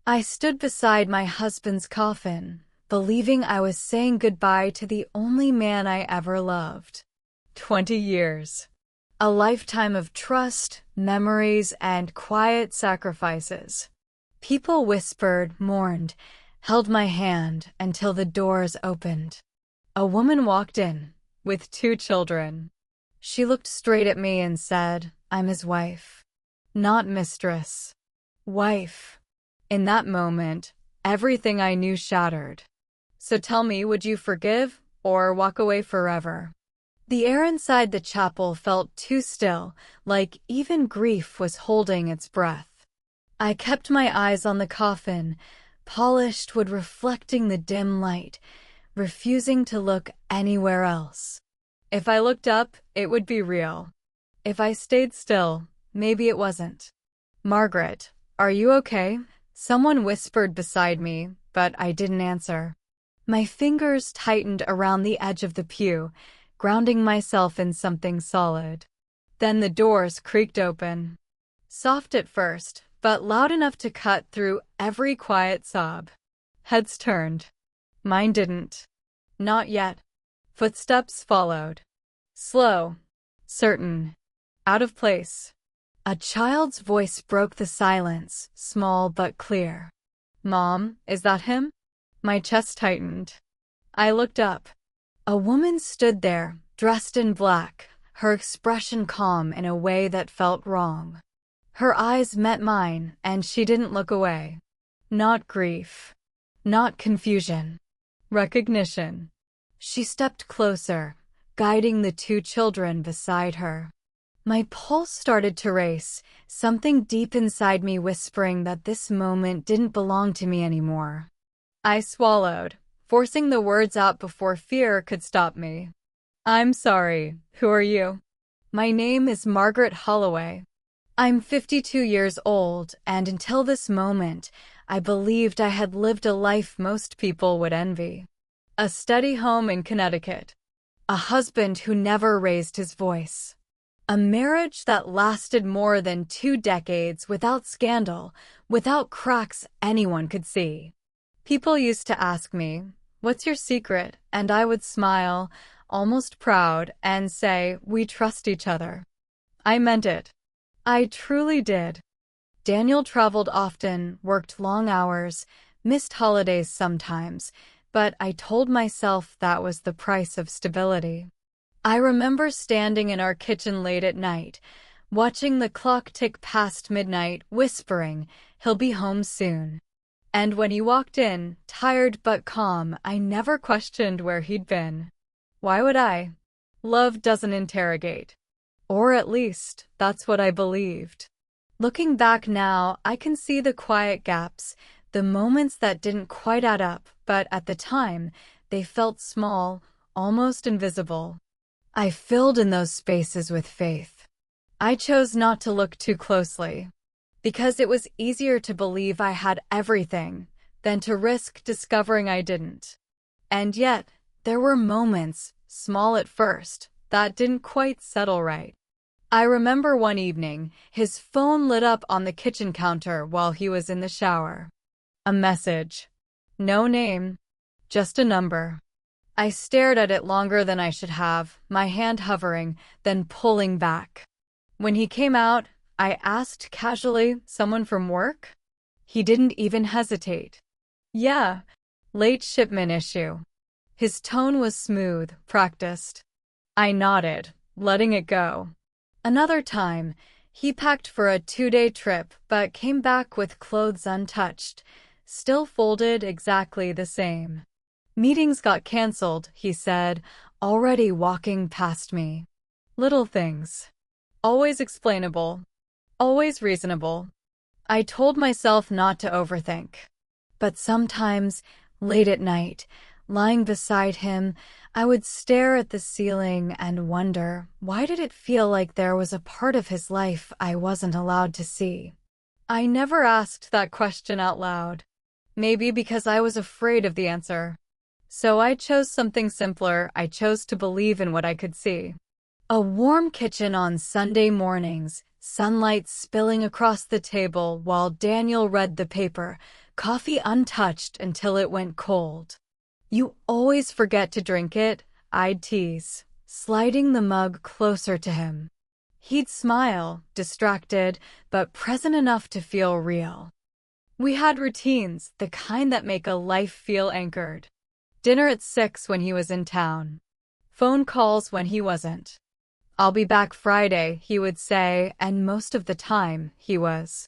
I stood beside my husband's coffin, believing I was saying goodbye to the only man I ever loved. 20 years. A lifetime of trust, memories, and quiet sacrifices. People whispered, mourned, held my hand until the doors opened. A woman walked in, with 2 children. She looked straight at me and said, "I'm his wife." Not mistress. Wife. In that moment, everything I knew shattered. So tell me, would you forgive, or walk away forever? The air inside the chapel felt too still, like even grief was holding its breath. I kept my eyes on the coffin, polished wood reflecting the dim light, refusing to look anywhere else. If I looked up, it would be real. If I stayed still, maybe it wasn't. "Margaret, are you okay?" Someone whispered beside me, but I didn't answer. My fingers tightened around the edge of the pew, grounding myself in something solid. Then the doors creaked open. Soft at first, but loud enough to cut through every quiet sob. Heads turned. Mine didn't. Not yet. Footsteps followed. Slow. Certain. Out of place. A child's voice broke the silence, small but clear. "Mom, is that him?" My chest tightened. I looked up. A woman stood there, dressed in black, her expression calm in a way that felt wrong. Her eyes met mine, and she didn't look away. Not grief. Not confusion. Recognition. She stepped closer, guiding the 2 children beside her. My pulse started to race, something deep inside me whispering that this moment didn't belong to me anymore. I swallowed, forcing the words out before fear could stop me. "I'm sorry. Who are you?" "My name is Margaret Holloway. I'm 52 years old, and until this moment, I believed I had lived a life most people would envy. A steady home in Connecticut. A husband who never raised his voice. A marriage that lasted more than 2 decades without scandal, without cracks anyone could see. People used to ask me, 'What's your secret?' And I would smile, almost proud, and say, 'We trust each other.' I meant it. I truly did. Daniel traveled often, worked long hours, missed holidays sometimes, but I told myself that was the price of stability. I remember standing in our kitchen late at night, watching the clock tick past midnight, whispering, 'He'll be home soon.' And when he walked in, tired but calm, I never questioned where he'd been. Why would I? Love doesn't interrogate. Or at least, that's what I believed. Looking back now, I can see the quiet gaps, the moments that didn't quite add up, but at the time, they felt small, almost invisible. I filled in those spaces with faith. I chose not to look too closely, because it was easier to believe I had everything than to risk discovering I didn't. And yet, there were moments, small at first, that didn't quite settle right. I remember one evening, his phone lit up on the kitchen counter while he was in the shower. A message. No name, just a number. I stared at it longer than I should have, my hand hovering, then pulling back. When he came out, I asked casually, "Someone from work?" He didn't even hesitate. "Yeah, late shipment issue." His tone was smooth, practiced. I nodded, letting it go. Another time, he packed for a 2-day trip but came back with clothes untouched, still folded exactly the same. "Meetings got canceled," he said, already walking past me. Little things. Always explainable. Always reasonable. I told myself not to overthink. But sometimes, late at night, lying beside him, I would stare at the ceiling and wonder, why did it feel like there was a part of his life I wasn't allowed to see? I never asked that question out loud. Maybe because I was afraid of the answer. So I chose something simpler. I chose to believe in what I could see. A warm kitchen on Sunday mornings, sunlight spilling across the table while Daniel read the paper, Coffee untouched until it went cold. "You always forget to drink it," I'd tease, sliding the mug closer to him. He'd smile, distracted, but present enough to feel real. We had routines, the kind that make a life feel anchored. Dinner at 6 when he was in town. Phone calls when he wasn't. "I'll be back Friday," he would say, and most of the time, he was.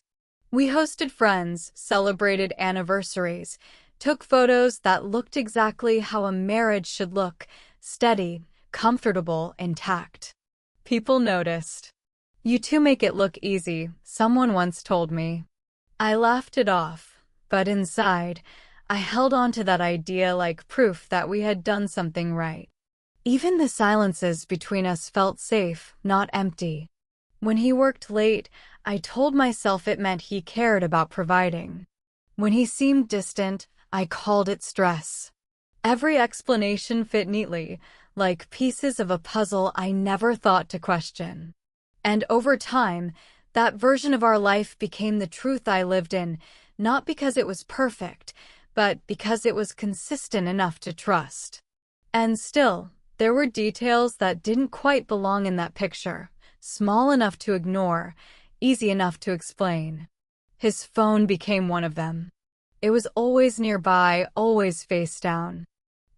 We hosted friends, celebrated anniversaries, took photos that looked exactly how a marriage should look: steady, comfortable, intact. People noticed. "You two make it look easy," someone once told me. I laughed it off, but inside, I held on to that idea like proof that we had done something right. Even the silences between us felt safe, not empty. When he worked late, I told myself it meant he cared about providing. When he seemed distant, I called it stress. Every explanation fit neatly, like pieces of a puzzle I never thought to question. And over time, that version of our life became the truth I lived in, not because it was perfect, but because it was consistent enough to trust. And still, there were details that didn't quite belong in that picture, small enough to ignore, easy enough to explain. His phone became one of them. It was always nearby, always face down.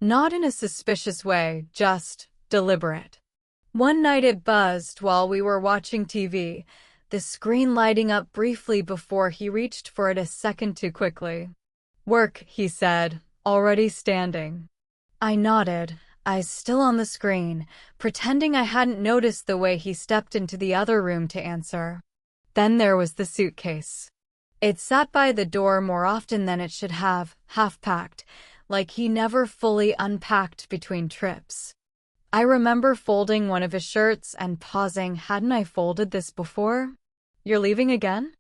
Not in a suspicious way, just deliberate. One night it buzzed while we were watching TV, the screen lighting up briefly before he reached for it a second too quickly. "Work," he said, already standing. I nodded, eyes still on the screen, pretending I hadn't noticed the way he stepped into the other room to answer. Then there was the suitcase. It sat by the door more often than it should have, half-packed, like he never fully unpacked between trips. I remember folding one of his shirts and pausing. "Hadn't I folded this before?" "You're leaving again?"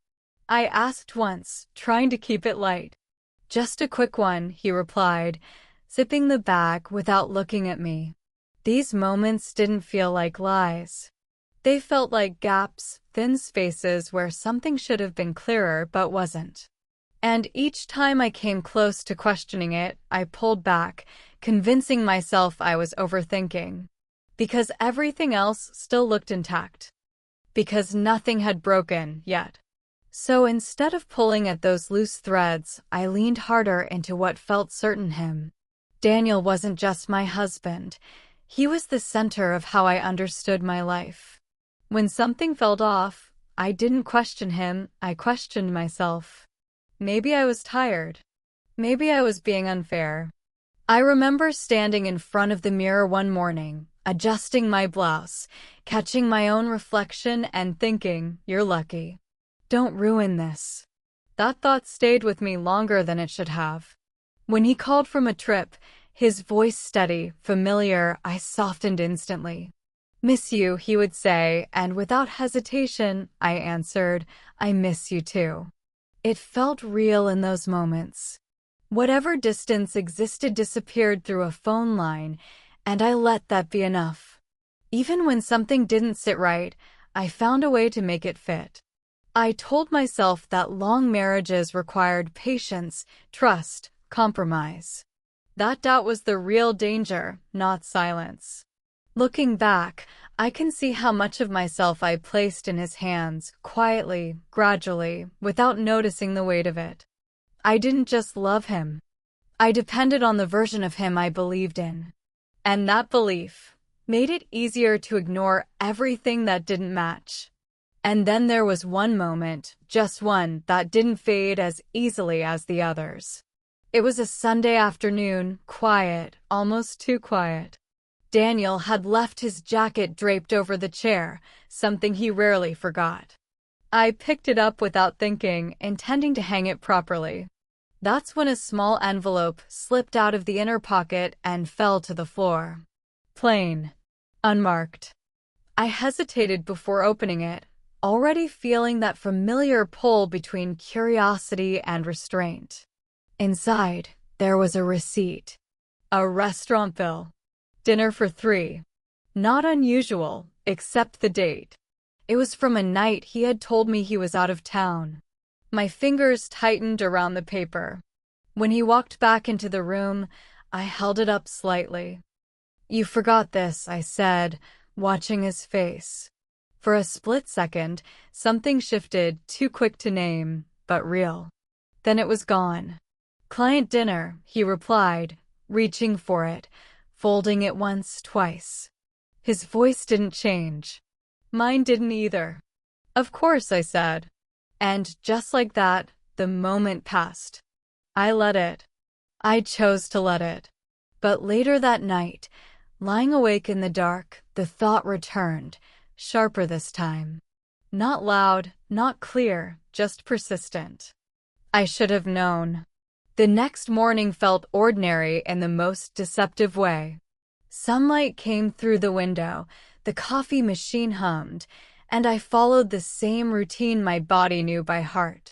I asked once, trying to keep it light. "Just a quick one," he replied, zipping the bag without looking at me. These moments didn't feel like lies. They felt like gaps, thin spaces where something should have been clearer but wasn't. And each time I came close to questioning it, I pulled back, convincing myself I was overthinking. Because everything else still looked intact. Because nothing had broken yet. So instead of pulling at those loose threads, I leaned harder into what felt certain: him. Daniel wasn't just my husband. He was the center of how I understood my life. When something felt off, I didn't question him, I questioned myself. Maybe I was tired. Maybe I was being unfair. I remember standing in front of the mirror one morning, adjusting my blouse, catching my own reflection and thinking, "You're lucky. Don't ruin this." That thought stayed with me longer than it should have. When he called from a trip, his voice steady, familiar, I softened instantly. "Miss you," he would say, and without hesitation, I answered, "I miss you too." It felt real in those moments. Whatever distance existed disappeared through a phone line, and I let that be enough. Even when something didn't sit right, I found a way to make it fit. I told myself that long marriages required patience, trust, compromise. That doubt was the real danger, not silence. Looking back, I can see how much of myself I placed in his hands, quietly, gradually, without noticing the weight of it. I didn't just love him. I depended on the version of him I believed in. And that belief made it easier to ignore everything that didn't match. And then there was one moment, just one, that didn't fade as easily as the others. It was a Sunday afternoon, quiet, almost too quiet. Daniel had left his jacket draped over the chair, something he rarely forgot. I picked it up without thinking, intending to hang it properly. That's when a small envelope slipped out of the inner pocket and fell to the floor. Plain. Unmarked. I hesitated before opening it, already feeling that familiar pull between curiosity and restraint. Inside, there was a receipt. A restaurant bill. Dinner for 3. Not unusual, except the date. It was from a night he had told me he was out of town. My fingers tightened around the paper. When he walked back into the room, I held it up slightly. "You forgot this," I said, watching his face. For a split second, something shifted, too quick to name, but real. Then it was gone. "Client dinner," he replied, reaching for it, folding it once, twice. His voice didn't change. Mine didn't either. "Of course," I said. And just like that, the moment passed. I let it. I chose to let it. But later that night, lying awake in the dark, the thought returned, sharper this time. Not loud, not clear, just persistent. I should have known. The next morning felt ordinary in the most deceptive way. Sunlight came through the window, the coffee machine hummed, and I followed the same routine my body knew by heart.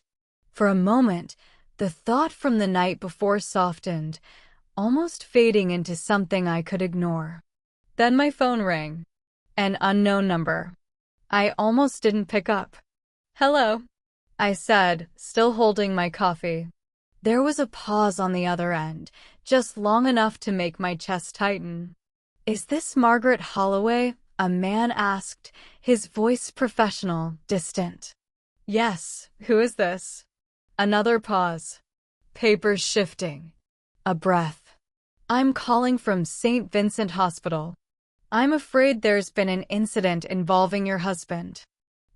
For a moment, the thought from the night before softened, almost fading into something I could ignore. Then my phone rang. An unknown number. I almost didn't pick up. "Hello," I said, still holding my coffee. There was a pause on the other end, just long enough to make my chest tighten. "Is this Margaret Holloway?" a man asked, his voice professional, distant. "Yes, who is this?" Another pause. Papers shifting. A breath. "I'm calling from St. Vincent Hospital. I'm afraid there's been an incident involving your husband."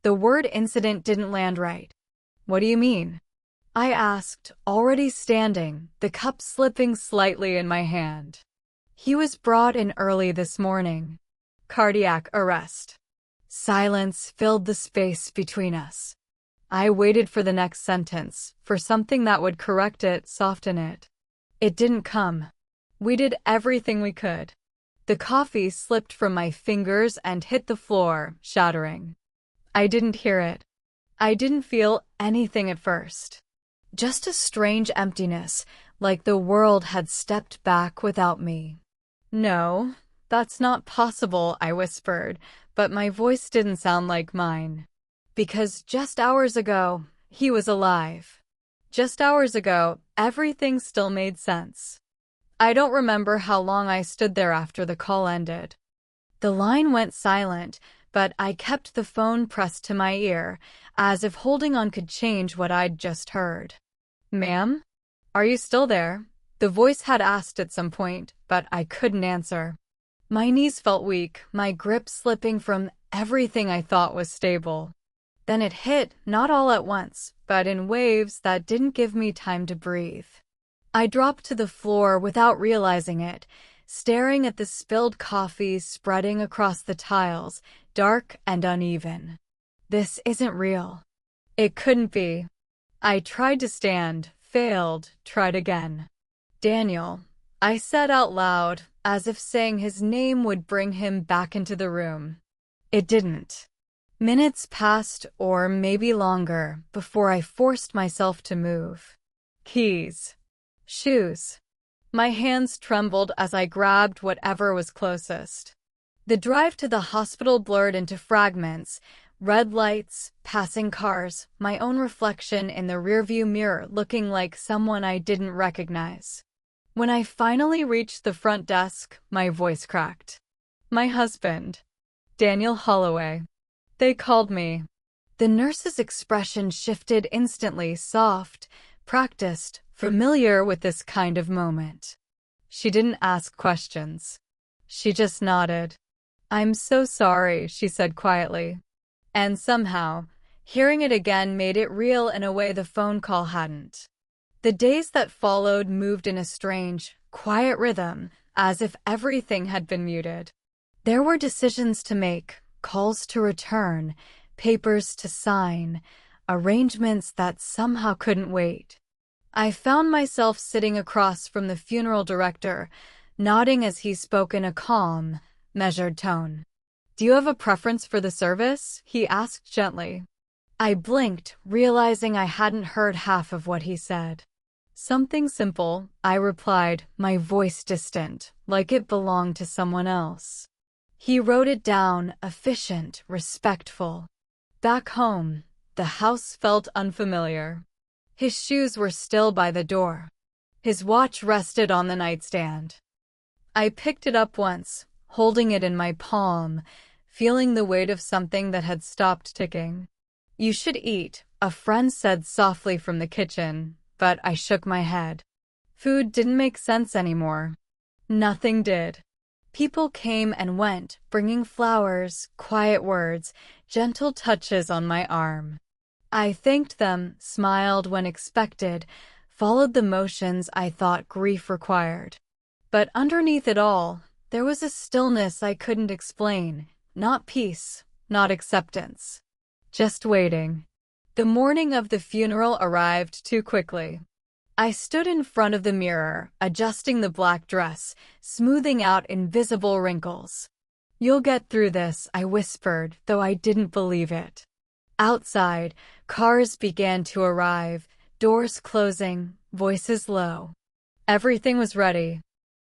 The word incident didn't land right. "What do you mean?" I asked, already standing, the cup slipping slightly in my hand. "He was brought in early this morning. Cardiac arrest." Silence filled the space between us. I waited for the next sentence, for something that would correct it, soften it. It didn't come. We did everything we could. The coffee slipped from my fingers and hit the floor, shattering. I didn't hear it. I didn't feel anything at first. Just a strange emptiness, like the world had stepped back without me. "No, that's not possible," I whispered, but my voice didn't sound like mine. "Because just hours ago, he was alive. Just hours ago, everything still made sense." I don't remember how long I stood there after the call ended. The line went silent, but I kept the phone pressed to my ear, as if holding on could change what I'd just heard. "Ma'am? Are you still there?" The voice had asked at some point, but I couldn't answer. My knees felt weak, my grip slipping from everything I thought was stable. Then it hit, not all at once, but in waves that didn't give me time to breathe. I dropped to the floor without realizing it, staring at the spilled coffee spreading across the tiles, dark and uneven. This isn't real. It couldn't be. I tried to stand, failed, tried again. "Daniel," I said out loud, as if saying his name would bring him back into the room. It didn't. Minutes passed, or maybe longer, before I forced myself to move. Keys. Shoes. My hands trembled as I grabbed whatever was closest. The drive to the hospital blurred into fragments, red lights, passing cars, my own reflection in the rearview mirror looking like someone I didn't recognize. When I finally reached the front desk, my voice cracked. "My husband. Daniel Holloway. They called me." The nurse's expression shifted instantly, soft, practiced, familiar with this kind of moment. She didn't ask questions. She just nodded. "I'm so sorry," she said quietly. And somehow, hearing it again made it real in a way the phone call hadn't. The days that followed moved in a strange, quiet rhythm, as if everything had been muted. There were decisions to make, calls to return, papers to sign, arrangements that somehow couldn't wait. I found myself sitting across from the funeral director, nodding as he spoke in a calm, measured tone. "Do you have a preference for the service?" he asked gently. I blinked, realizing I hadn't heard half of what he said. "Something simple," I replied, my voice distant, like it belonged to someone else. He wrote it down, efficient, respectful. Back home, the house felt unfamiliar. His shoes were still by the door. His watch rested on the nightstand. I picked it up once, holding it in my palm, feeling the weight of something that had stopped ticking. "You should eat," a friend said softly from the kitchen, but I shook my head. Food didn't make sense anymore. Nothing did. People came and went, bringing flowers, quiet words, gentle touches on my arm. I thanked them, smiled when expected, followed the motions I thought grief required. But underneath it all, there was a stillness I couldn't explain. Not peace, not acceptance. Just waiting. The morning of the funeral arrived too quickly. I stood in front of the mirror, adjusting the black dress, smoothing out invisible wrinkles. "You'll get through this," I whispered, though I didn't believe it. Outside, cars began to arrive, doors closing, voices low. Everything was ready.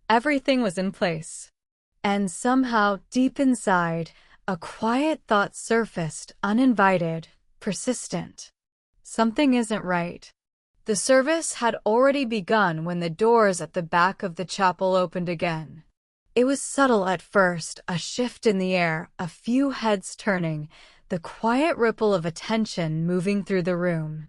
Everything was in place. And somehow, deep inside, a quiet thought surfaced, uninvited, persistent. Something isn't right. The service had already begun when the doors at the back of the chapel opened again. It was subtle at first, a shift in the air, a few heads turning, the quiet ripple of attention moving through the room.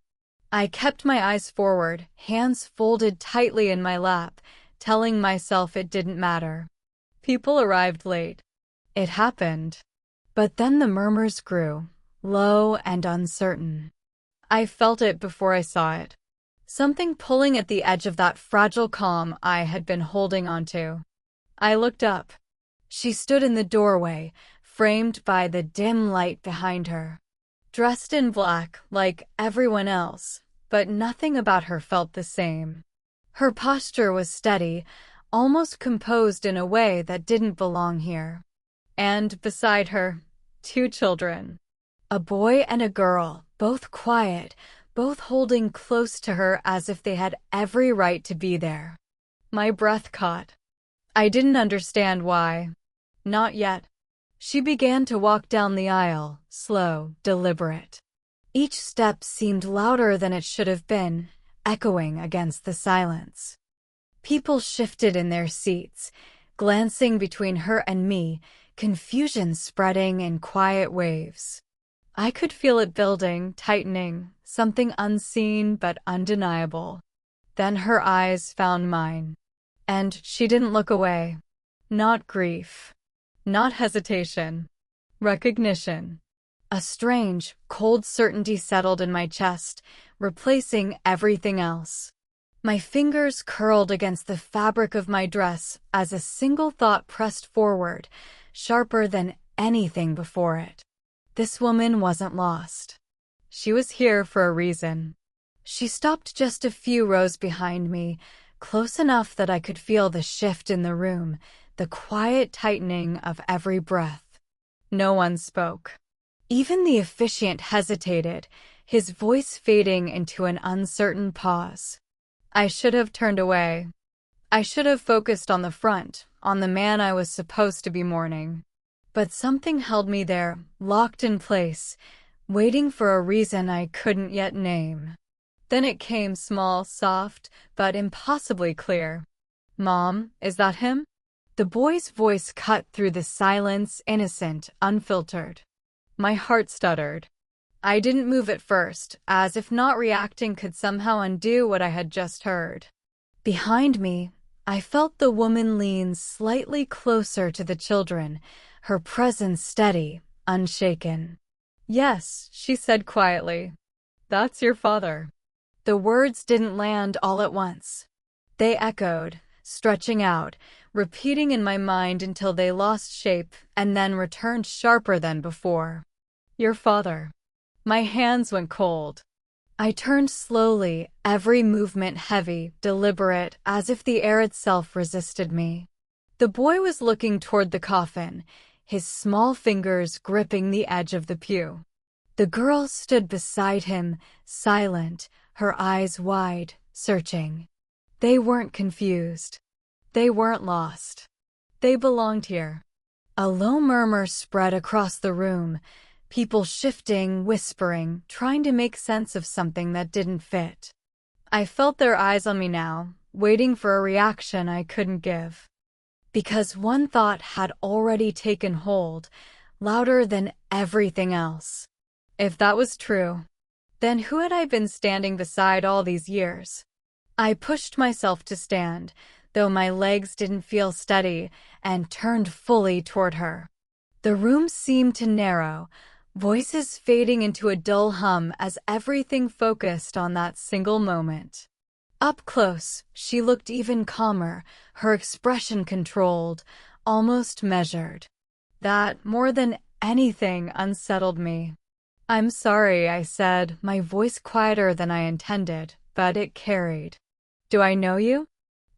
I kept my eyes forward, hands folded tightly in my lap, telling myself it didn't matter. People arrived late. It happened. But then the murmurs grew, low and uncertain. I felt it before I saw it. Something pulling at the edge of that fragile calm I had been holding onto. I looked up. She stood in the doorway, framed by the dim light behind her. Dressed in black, like everyone else, but nothing about her felt the same. Her posture was steady, almost composed in a way that didn't belong here. And beside her, 2 children. A boy and a girl, both quiet, both holding close to her as if they had every right to be there. My breath caught. I didn't understand why. Not yet. She began to walk down the aisle, slow, deliberate. Each step seemed louder than it should have been, echoing against the silence. People shifted in their seats, glancing between her and me, confusion spreading in quiet waves. I could feel it building, tightening, something unseen but undeniable. Then her eyes found mine. And she didn't look away. Not grief. Not hesitation. Recognition. A strange, cold certainty settled in my chest, replacing everything else. My fingers curled against the fabric of my dress as a single thought pressed forward, sharper than anything before it. This woman wasn't lost. She was here for a reason. She stopped just a few rows behind me, close enough that I could feel the shift in the room, the quiet tightening of every breath. No one spoke. Even the officiant hesitated, his voice fading into an uncertain pause. I should have turned away. I should have focused on the front, on the man I was supposed to be mourning. But something held me there, locked in place, waiting for a reason I couldn't yet name. Then it came, small, soft, but impossibly clear. "Mom, is that him?" The boy's voice cut through the silence, innocent, unfiltered. My heart stuttered. I didn't move at first, as if not reacting could somehow undo what I had just heard. Behind me, I felt the woman lean slightly closer to the children, her presence steady, unshaken. "Yes," she said quietly. "That's your father." The words didn't land all at once. They echoed, stretching out, repeating in my mind until they lost shape and then returned sharper than before. "Your father." My hands went cold. I turned slowly, every movement heavy, deliberate, as if the air itself resisted me. The boy was looking toward the coffin, his small fingers gripping the edge of the pew. The girl stood beside him, silent, her eyes wide, searching. They weren't confused. They weren't lost. They belonged here. A low murmur spread across the room, people shifting, whispering, trying to make sense of something that didn't fit. I felt their eyes on me now, waiting for a reaction I couldn't give. Because one thought had already taken hold, louder than everything else. If that was true, then who had I been standing beside all these years? I pushed myself to stand, though my legs didn't feel steady, and turned fully toward her. The room seemed to narrow, voices fading into a dull hum as everything focused on that single moment. Up close, she looked even calmer, her expression controlled, almost measured. That, more than anything, unsettled me. "I'm sorry," I said, my voice quieter than I intended, but it carried. "Do I know you?"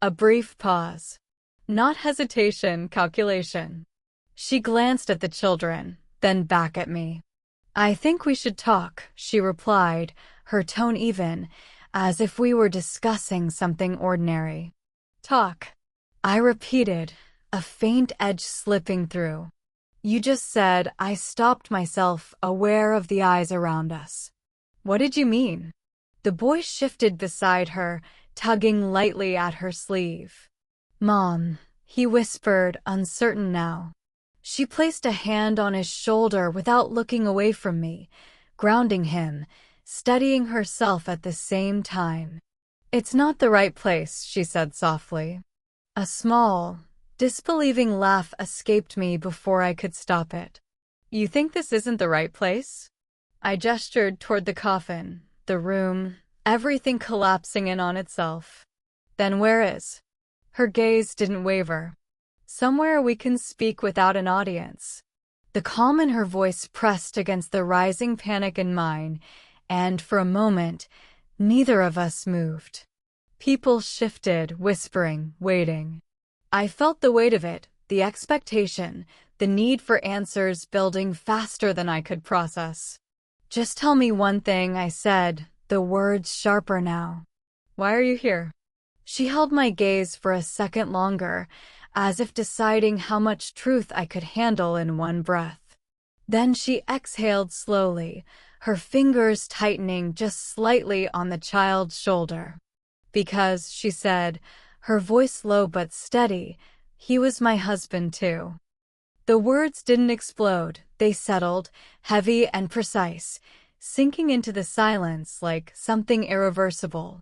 A brief pause. Not hesitation, calculation. She glanced at the children, then back at me. "I think we should talk," she replied, her tone even, as if we were discussing something ordinary. "Talk," I repeated, a faint edge slipping through. "You just said," I stopped myself, aware of the eyes around us. "What did you mean?" The boy shifted beside her, tugging lightly at her sleeve. "Mom," he whispered, uncertain now. She placed a hand on his shoulder without looking away from me, grounding him, steadying herself at the same time. "It's not the right place," she said softly. A small, disbelieving laugh escaped me before I could stop it. "You think this isn't the right place?" I gestured toward the coffin, the room, everything collapsing in on itself. "Then where is?" Her gaze didn't waver. "Somewhere we can speak without an audience." The calm in her voice pressed against the rising panic in mine, and for a moment, neither of us moved. People shifted, whispering, waiting. I felt the weight of it, the expectation, the need for answers building faster than I could process. "Just tell me one thing," I said, the words sharper now. "Why are you here?" She held my gaze for a second longer, as if deciding how much truth I could handle in one breath. Then she exhaled slowly, her fingers tightening just slightly on the child's shoulder. "Because," she said, her voice low but steady, "he was my husband too." The words didn't explode, they settled, heavy and precise, sinking into the silence like something irreversible.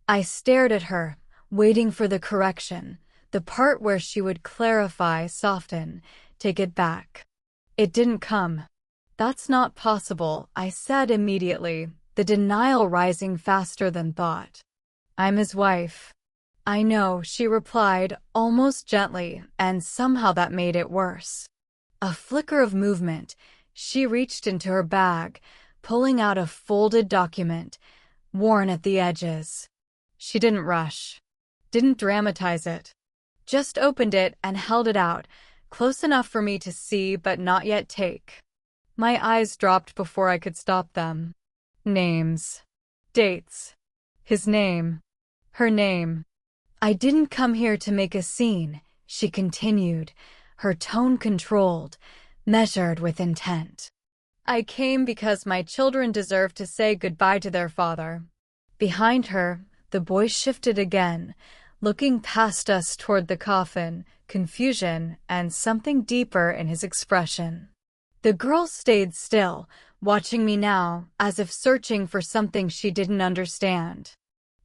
I stared at her, waiting for the correction, the part where she would clarify, soften, take it back. It didn't come. "That's not possible," I said immediately, the denial rising faster than thought. "I'm his wife." "I know," she replied, almost gently, and somehow that made it worse. A flicker of movement, she reached into her bag, pulling out a folded document, worn at the edges. She didn't rush, didn't dramatize it, just opened it and held it out, close enough for me to see but not yet take. My eyes dropped before I could stop them. Names. Dates. His name. Her name. "I didn't come here to make a scene," she continued, her tone controlled, measured with intent. "I came because my children deserve to say goodbye to their father." Behind her, the boy shifted again, looking past us toward the coffin, confusion and something deeper in his expression. The girl stayed still, watching me now, as if searching for something she didn't understand.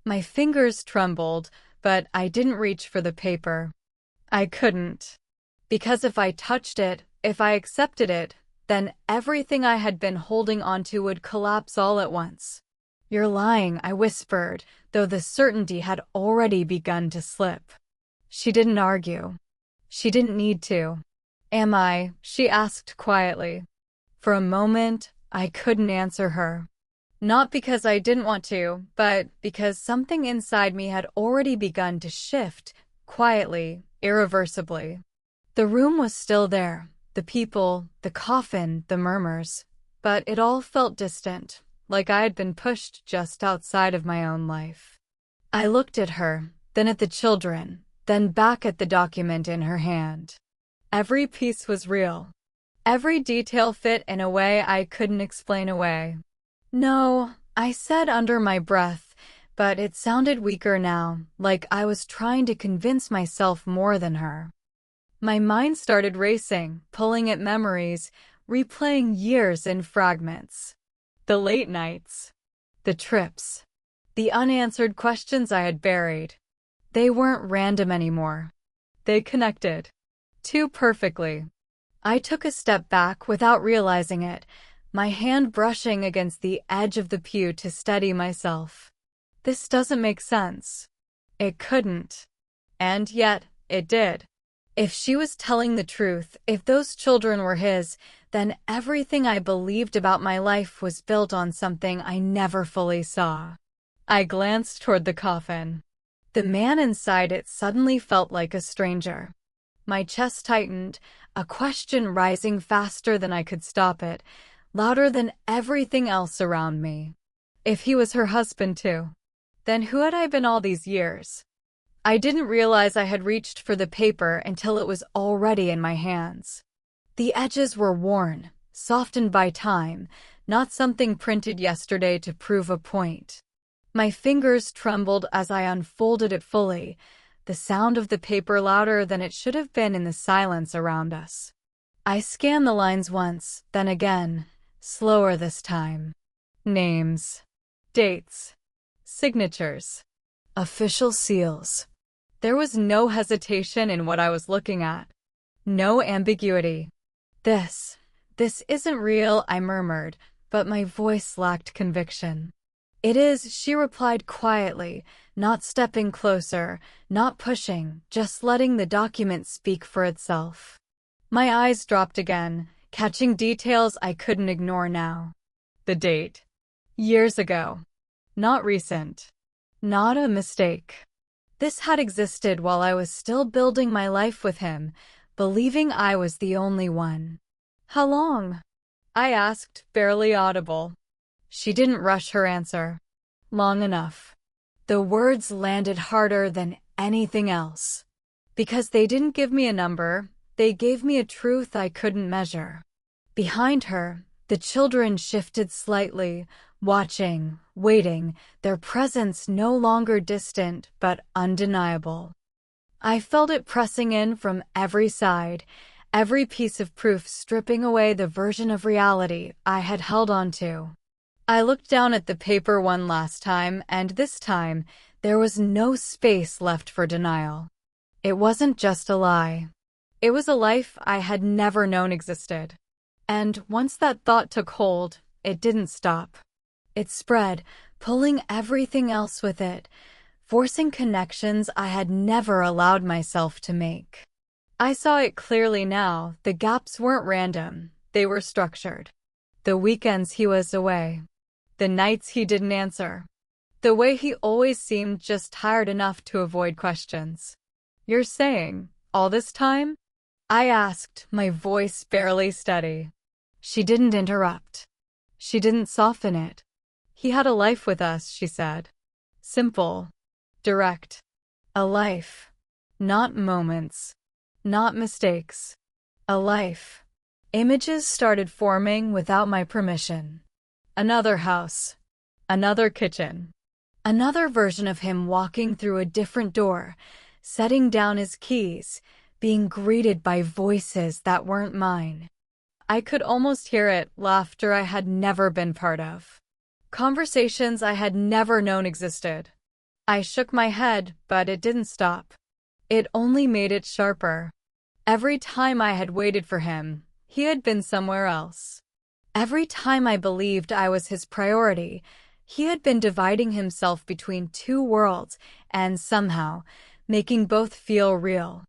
My fingers trembled, but I didn't reach for the paper. I couldn't. Because if I touched it, if I accepted it, then everything I had been holding onto would collapse all at once. "You're lying," I whispered, though the certainty had already begun to slip. She didn't argue. She didn't need to. "Am I?" she asked quietly. For a moment, I couldn't answer her. Not because I didn't want to, but because something inside me had already begun to shift, quietly, irreversibly. The room was still there, the people, the coffin, the murmurs, but it all felt distant, like I had been pushed just outside of my own life. I looked at her, then at the children, then back at the document in her hand. Every piece was real. Every detail fit in a way I couldn't explain away. "No," I said under my breath, but it sounded weaker now, like I was trying to convince myself more than her. My mind started racing, pulling at memories, replaying years in fragments. The late nights, the trips, the unanswered questions I had buried. They weren't random anymore. They connected. Too perfectly. I took a step back without realizing it, my hand brushing against the edge of the pew to steady myself. This doesn't make sense. It couldn't. And yet, it did. If she was telling the truth, if those children were his, then everything I believed about my life was built on something I never fully saw. I glanced toward the coffin. The man inside it suddenly felt like a stranger. My chest tightened, a question rising faster than I could stop it, louder than everything else around me. If he was her husband too, then who had I been all these years? I didn't realize I had reached for the paper until it was already in my hands. The edges were worn, softened by time, not something printed yesterday to prove a point. My fingers trembled as I unfolded it fully, the sound of the paper louder than it should have been in the silence around us. I scanned the lines once, then again, slower this time. Names, dates, signatures, official seals. There was no hesitation in what I was looking at. No ambiguity. This isn't real, I murmured, but my voice lacked conviction. It is, she replied quietly, not stepping closer, not pushing, just letting the document speak for itself. My eyes dropped again, catching details I couldn't ignore now. The date. Years ago. Not recent. Not a mistake. This had existed while I was still building my life with him, believing I was the only one. How long? I asked, barely audible. She didn't rush her answer. Long enough. The words landed harder than anything else. Because they didn't give me a number, they gave me a truth I couldn't measure. Behind her, the children shifted slightly, watching, waiting, their presence no longer distant but undeniable. I felt it pressing in from every side, every piece of proof stripping away the version of reality I had held on to. I looked down at the paper one last time, and this time, there was no space left for denial. It wasn't just a lie. It was a life I had never known existed. And once that thought took hold, it didn't stop. It spread, pulling everything else with it, forcing connections I had never allowed myself to make. I saw it clearly now. The gaps weren't random, they were structured. The weekends he was away. The nights he didn't answer. The way he always seemed just tired enough to avoid questions. You're saying, all this time? I asked, my voice barely steady. She didn't interrupt. She didn't soften it. He had a life with us, she said. Simple. Direct. A life. Not moments. Not mistakes. A life. Images started forming without my permission. Another house. Another kitchen. Another version of him walking through a different door, setting down his keys, being greeted by voices that weren't mine. I could almost hear it, laughter I had never been part of. Conversations I had never known existed. I shook my head, but it didn't stop. It only made it sharper. Every time I had waited for him, he had been somewhere else. Every time I believed I was his priority, he had been dividing himself between two worlds and somehow making both feel real.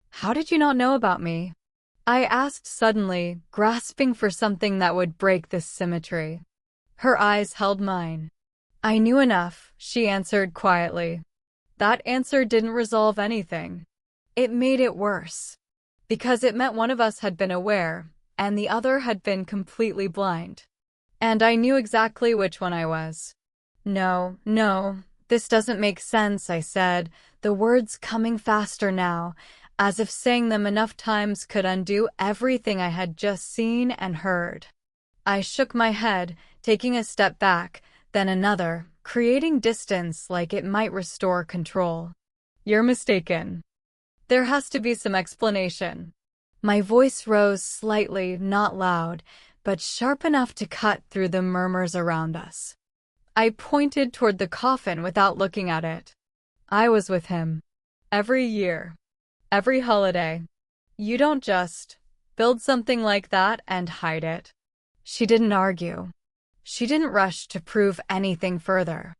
How did you not know about me? I asked suddenly, grasping for something that would break this symmetry. Her eyes held mine. I knew enough, she answered quietly. That answer didn't resolve anything. It made it worse. Because it meant one of us had been aware, and the other had been completely blind. And I knew exactly which one I was. No, this doesn't make sense, I said, the words coming faster now, as if saying them enough times could undo everything I had just seen and heard. I shook my head, taking a step back, then another, creating distance like it might restore control. You're mistaken. There has to be some explanation. My voice rose slightly, not loud, but sharp enough to cut through the murmurs around us. I pointed toward the coffin without looking at it. I was with him. Every year. Every holiday. You don't just build something like that and hide it. She didn't argue. She didn't rush to prove anything further.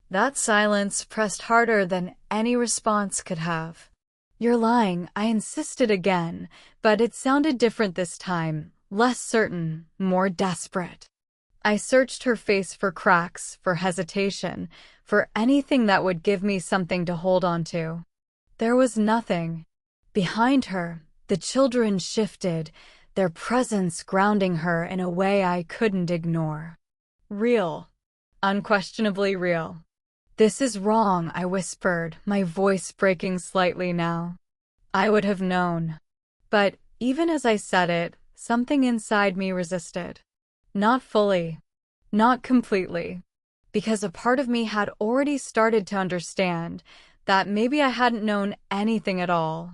That silence pressed harder than any response could have. You're lying, I insisted again, but it sounded different this time, less certain, more desperate. I searched her face for cracks, for hesitation, for anything that would give me something to hold on to. There was nothing. Behind her, the children shifted, their presence grounding her in a way I couldn't ignore. Real. Unquestionably real. This is wrong, I whispered, my voice breaking slightly now. I would have known. But even as I said it, something inside me resisted. Not fully. Not completely. Because a part of me had already started to understand that maybe I hadn't known anything at all.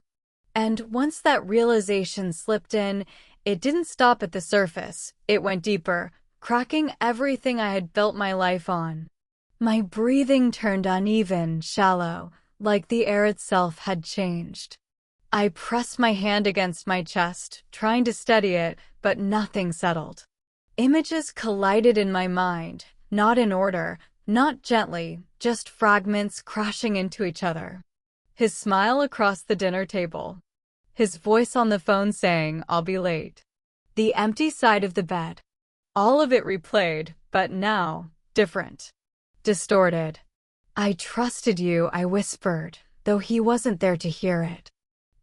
And once that realization slipped in, it didn't stop at the surface. It went deeper, cracking everything I had built my life on. My breathing turned uneven, shallow, like the air itself had changed. I pressed my hand against my chest, trying to steady it, but nothing settled. Images collided in my mind, not in order, not gently, just fragments crashing into each other. His smile across the dinner table. His voice on the phone saying, "I'll be late." The empty side of the bed. All of it replayed, but now, different. Distorted. I trusted you, I whispered, though he wasn't there to hear it.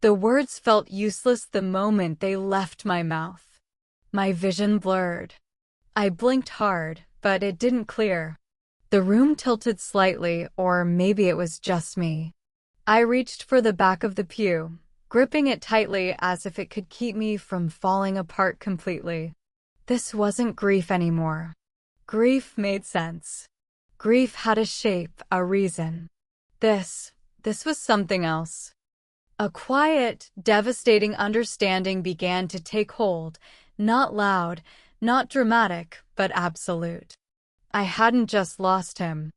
The words felt useless the moment they left my mouth. My vision blurred. I blinked hard, but it didn't clear. The room tilted slightly, or maybe it was just me. I reached for the back of the pew, gripping it tightly as if it could keep me from falling apart completely. This wasn't grief anymore. Grief made sense. Grief had a shape, a reason. This was something else. A quiet, devastating understanding began to take hold, not loud, not dramatic, but absolute. I hadn't just lost him.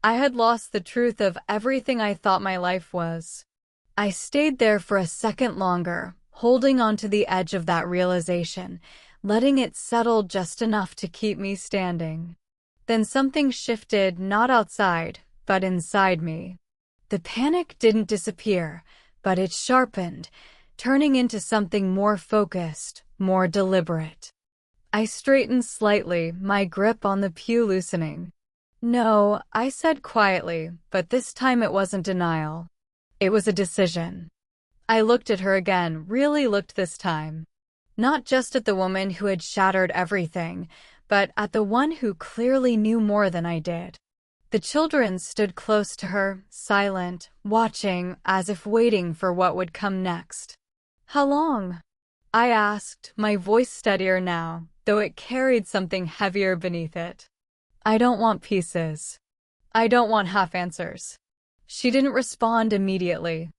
I had lost the truth of everything I thought my life was. I stayed there for a second longer, holding on to the edge of that realization, letting it settle just enough to keep me standing. Then something shifted, not outside, but inside me. The panic didn't disappear, but it sharpened, turning into something more focused, more deliberate. I straightened slightly, my grip on the pew loosening. "No," I said quietly, but this time it wasn't denial. It was a decision. I looked at her again, really looked this time. Not just at the woman who had shattered everything, but at the one who clearly knew more than I did. The children stood close to her, silent, watching, as if waiting for what would come next. "How long?" I asked, my voice steadier now, though it carried something heavier beneath it. "I don't want pieces. I don't want half answers." She didn't respond immediately.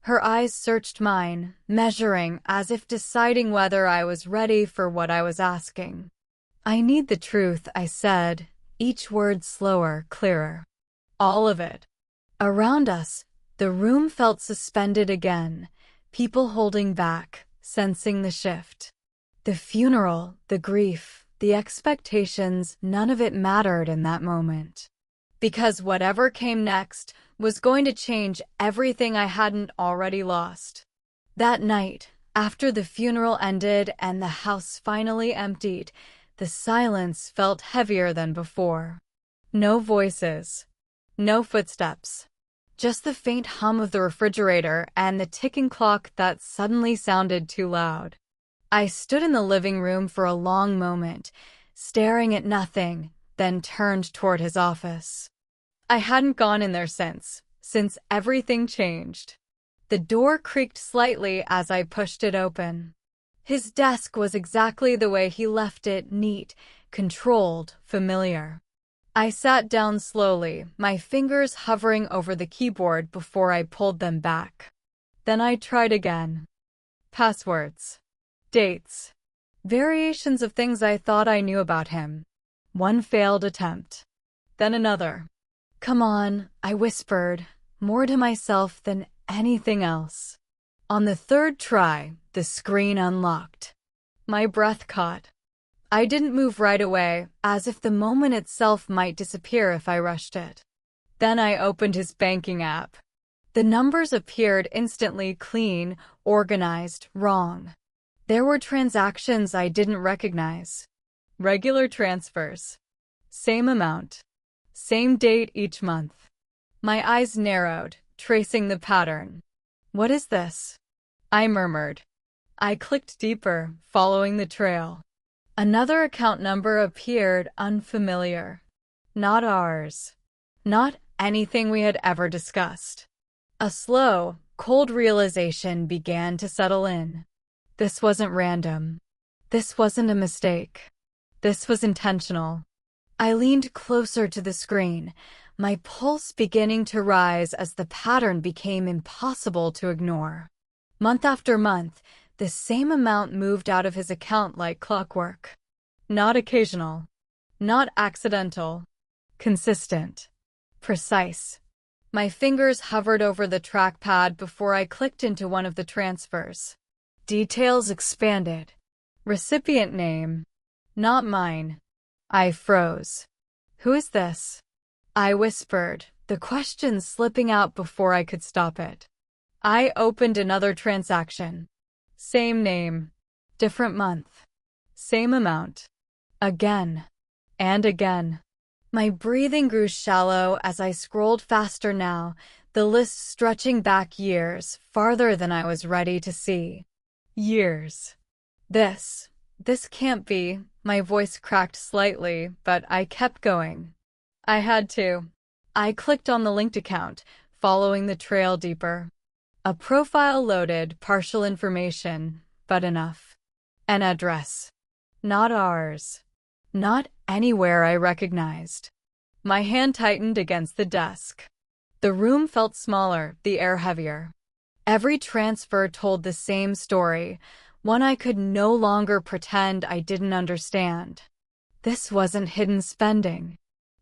Her eyes searched mine, measuring, as if deciding whether I was ready for what I was asking. "I need the truth," I said, each word slower, clearer. All of it. Around us, the room felt suspended again, people holding back, sensing the shift. The funeral, the grief, the expectations, none of it mattered in that moment. Because whatever came next was going to change everything I hadn't already lost. That night, after the funeral ended and the house finally emptied, the silence felt heavier than before. No voices. No footsteps. Just the faint hum of the refrigerator and the ticking clock that suddenly sounded too loud. I stood in the living room for a long moment, staring at nothing, then turned toward his office. I hadn't gone in there since everything changed. The door creaked slightly as I pushed it open. His desk was exactly the way he left it, neat, controlled, familiar. I sat down slowly, my fingers hovering over the keyboard before I pulled them back. Then I tried again. Passwords. Dates. Variations of things I thought I knew about him. One failed attempt. Then another. Come on, I whispered, more to myself than anything else. On the third try, the screen unlocked. My breath caught. I didn't move right away, as if the moment itself might disappear if I rushed it. Then I opened his banking app. The numbers appeared instantly clean, organized, wrong. There were transactions I didn't recognize. Regular transfers. Same amount. Same date each month. My eyes narrowed, tracing the pattern. What is this? I murmured. I clicked deeper, following the trail. Another account number appeared, unfamiliar. Not ours. Not anything we had ever discussed. A slow, cold realization began to settle in. This wasn't random. This wasn't a mistake. This was intentional. I leaned closer to the screen, my pulse beginning to rise as the pattern became impossible to ignore. Month after month, the same amount moved out of his account like clockwork. Not occasional. Not accidental. Consistent. Precise. My fingers hovered over the trackpad before I clicked into one of the transfers. Details expanded. Recipient name. Not mine. I froze. Who is this? I whispered, the question slipping out before I could stop it. I opened another transaction. Same name. Different month. Same amount. Again. And again. My breathing grew shallow as I scrolled faster now, the list stretching back years, farther than I was ready to see. Years. This can't be. My voice cracked slightly, but I kept going. I had to. I clicked on the linked account, following the trail deeper. A profile loaded, partial information, but enough. An address. Not ours. Not anywhere I recognized. My hand tightened against the desk. The room felt smaller, the air heavier. Every transfer told the same story, one I could no longer pretend I didn't understand. This wasn't hidden spending.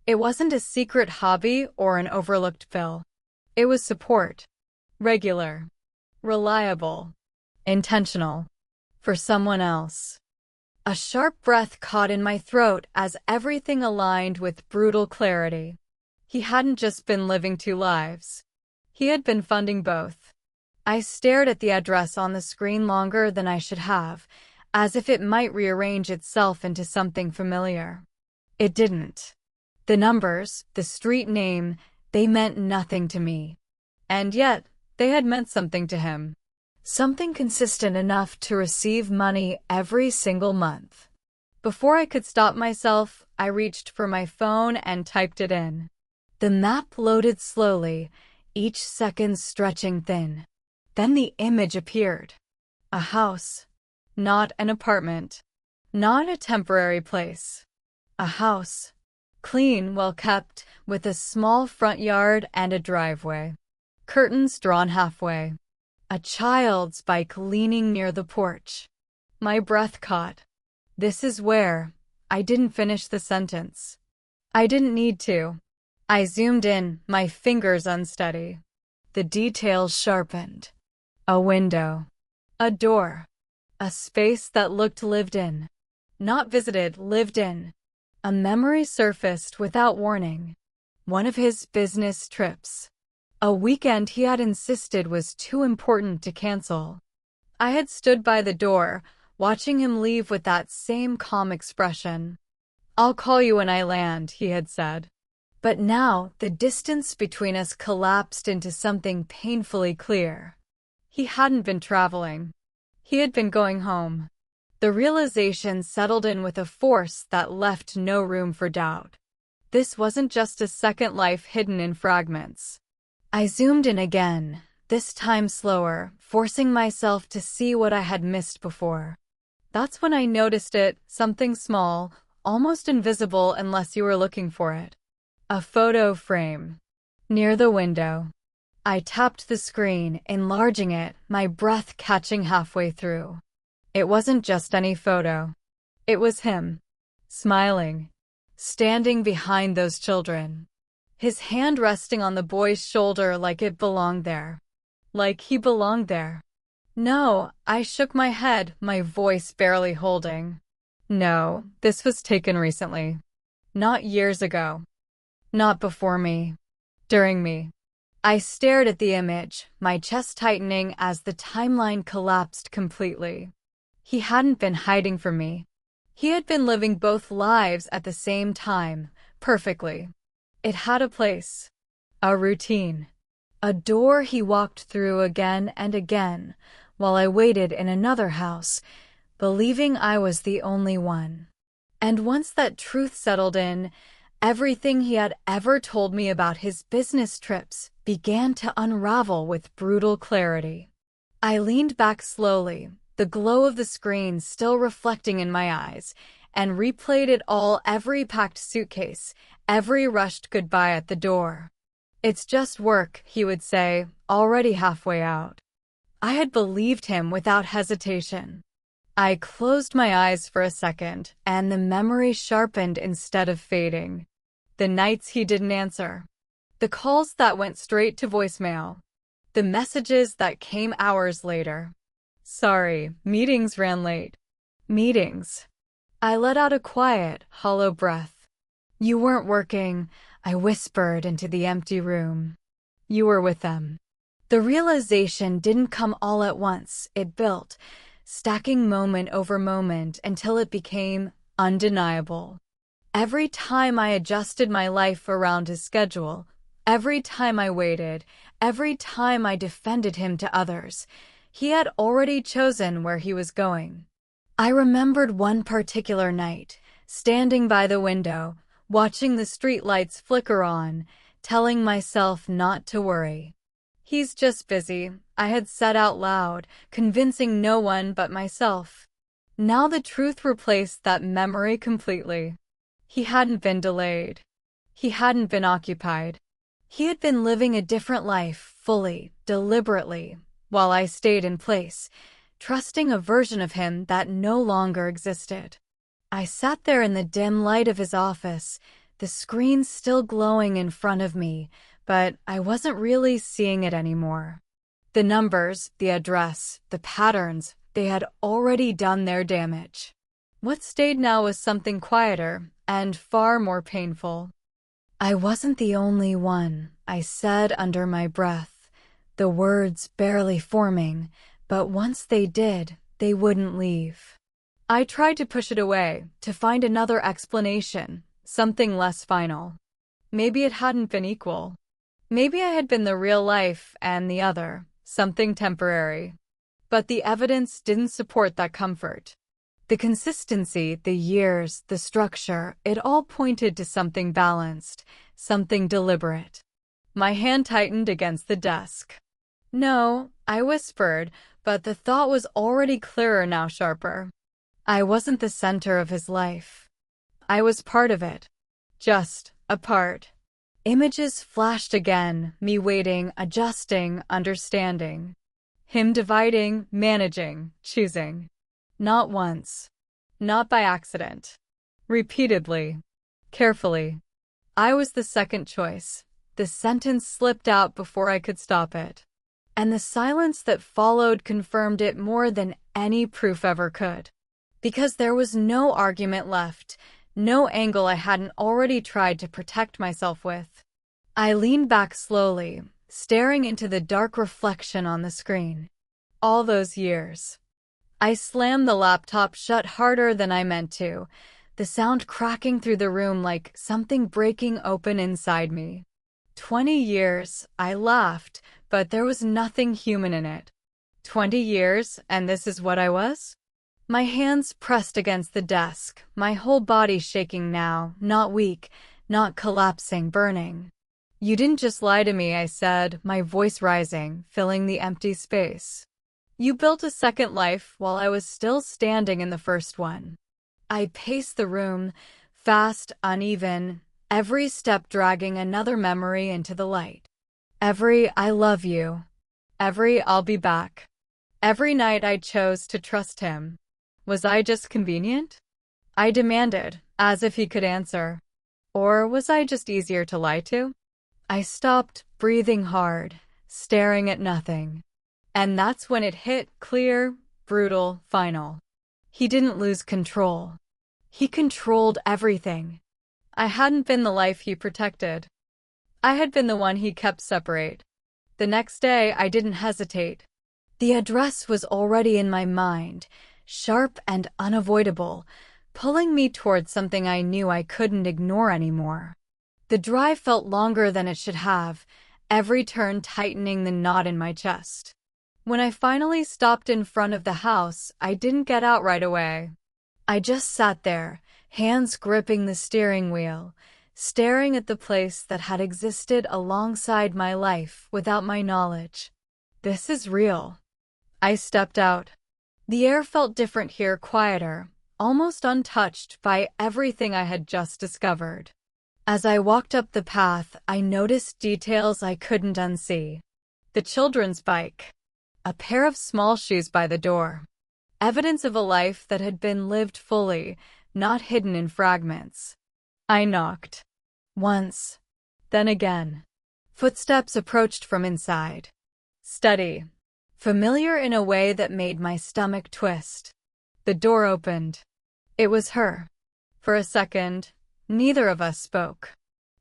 It wasn't a secret hobby or an overlooked bill. It was support. Regular. Reliable. Intentional. For someone else. A sharp breath caught in my throat as everything aligned with brutal clarity. He hadn't just been living two lives. He had been funding both. I stared at the address on the screen longer than I should have, as if it might rearrange itself into something familiar. It didn't. The numbers, the street name, they meant nothing to me. And yet, they had meant something to him. Something consistent enough to receive money every single month. Before I could stop myself, I reached for my phone and typed it in. The map loaded slowly, each second stretching thin. Then the image appeared. A house. Not an apartment. Not a temporary place. A house. Clean, well kept, with a small front yard and a driveway. Curtains drawn halfway. A child's bike leaning near the porch. My breath caught. This is where. I didn't finish the sentence. I didn't need to. I zoomed in, my fingers unsteady. The details sharpened. A window. A door. A space that looked lived in. Not visited, lived in. A memory surfaced without warning. One of his business trips. A weekend he had insisted was too important to cancel. I had stood by the door, watching him leave with that same calm expression. "I'll call you when I land," he had said. But now, the distance between us collapsed into something painfully clear. He hadn't been traveling. He had been going home. The realization settled in with a force that left no room for doubt. This wasn't just a second life hidden in fragments. I zoomed in again, this time slower, forcing myself to see what I had missed before. That's when I noticed it, something small, almost invisible unless you were looking for it. A photo frame. Near the window. I tapped the screen, enlarging it, my breath catching halfway through. It wasn't just any photo. It was him. Smiling. Standing behind those children. His hand resting on the boy's shoulder like it belonged there. Like he belonged there. No, I shook my head, my voice barely holding. No, this was taken recently. Not years ago. Not before me. During me. I stared at the image, my chest tightening as the timeline collapsed completely. He hadn't been hiding from me. He had been living both lives at the same time, perfectly. It had a place. A routine. A door he walked through again and again, while I waited in another house, believing I was the only one. And once that truth settled in, everything he had ever told me about his business trips began to unravel with brutal clarity. I leaned back slowly, the glow of the screen still reflecting in my eyes, and replayed it all, every packed suitcase, every rushed goodbye at the door. It's just work, he would say, already halfway out. I had believed him without hesitation. I closed my eyes for a second, and the memory sharpened instead of fading. The nights he didn't answer. The calls that went straight to voicemail. The messages that came hours later. Sorry, meetings ran late. Meetings. I let out a quiet, hollow breath. You weren't working, I whispered into the empty room. You were with them. The realization didn't come all at once, it built, stacking moment over moment until it became undeniable. Every time I adjusted my life around his schedule, every time I waited, every time I defended him to others, he had already chosen where he was going. I remembered one particular night, standing by the window, watching the streetlights flicker on, telling myself not to worry. He's just busy, I had said out loud, convincing no one but myself. Now the truth replaced that memory completely. He hadn't been delayed. He hadn't been occupied. He had been living a different life, fully, deliberately, while I stayed in place, trusting a version of him that no longer existed. I sat there in the dim light of his office, the screen still glowing in front of me, but I wasn't really seeing it anymore. The numbers, the address, the patterns, they had already done their damage. What stayed now was something quieter and far more painful. I wasn't the only one, I said under my breath, the words barely forming, but once they did, they wouldn't leave. I tried to push it away, to find another explanation, something less final. Maybe it hadn't been equal. Maybe I had been the real life and the other, something temporary. But the evidence didn't support that comfort. The consistency, the years, the structure, it all pointed to something balanced, something deliberate. My hand tightened against the desk. No, I whispered, but the thought was already clearer now, sharper. I wasn't the center of his life. I was part of it. Just a part. Images flashed again, me waiting, adjusting, understanding. Him dividing, managing, choosing. Not once. Not by accident. Repeatedly. Carefully. I was the second choice. The sentence slipped out before I could stop it. And the silence that followed confirmed it more than any proof ever could. Because there was no argument left, no angle I hadn't already tried to protect myself with. I leaned back slowly, staring into the dark reflection on the screen. All those years. I slammed the laptop shut harder than I meant to, the sound cracking through the room like something breaking open inside me. 20 years, I laughed, but there was nothing human in it. 20 years, and this is what I was? My hands pressed against the desk, my whole body shaking now, not weak, not collapsing, burning. You didn't just lie to me, I said, my voice rising, filling the empty space. You built a second life while I was still standing in the first one. I paced the room, fast, uneven, every step dragging another memory into the light. Every "I love you," every "I'll be back." Every night I chose to trust him. Was I just convenient? I demanded, as if he could answer. Or was I just easier to lie to? I stopped, breathing hard, staring at nothing. And that's when it hit, clear, brutal, final. He didn't lose control. He controlled everything. I hadn't been the life he protected. I had been the one he kept separate. The next day, I didn't hesitate. The address was already in my mind, sharp and unavoidable, pulling me towards something I knew I couldn't ignore anymore. The drive felt longer than it should have, every turn tightening the knot in my chest. When I finally stopped in front of the house, I didn't get out right away. I just sat there, hands gripping the steering wheel, staring at the place that had existed alongside my life without my knowledge. This is real. I stepped out. The air felt different here, quieter, almost untouched by everything I had just discovered. As I walked up the path, I noticed details I couldn't unsee. The children's bike. A pair of small shoes by the door. Evidence of a life that had been lived fully, not hidden in fragments. I knocked. Once. Then again. Footsteps approached from inside. Steady. Familiar in a way that made my stomach twist. The door opened. It was her. For a second, neither of us spoke.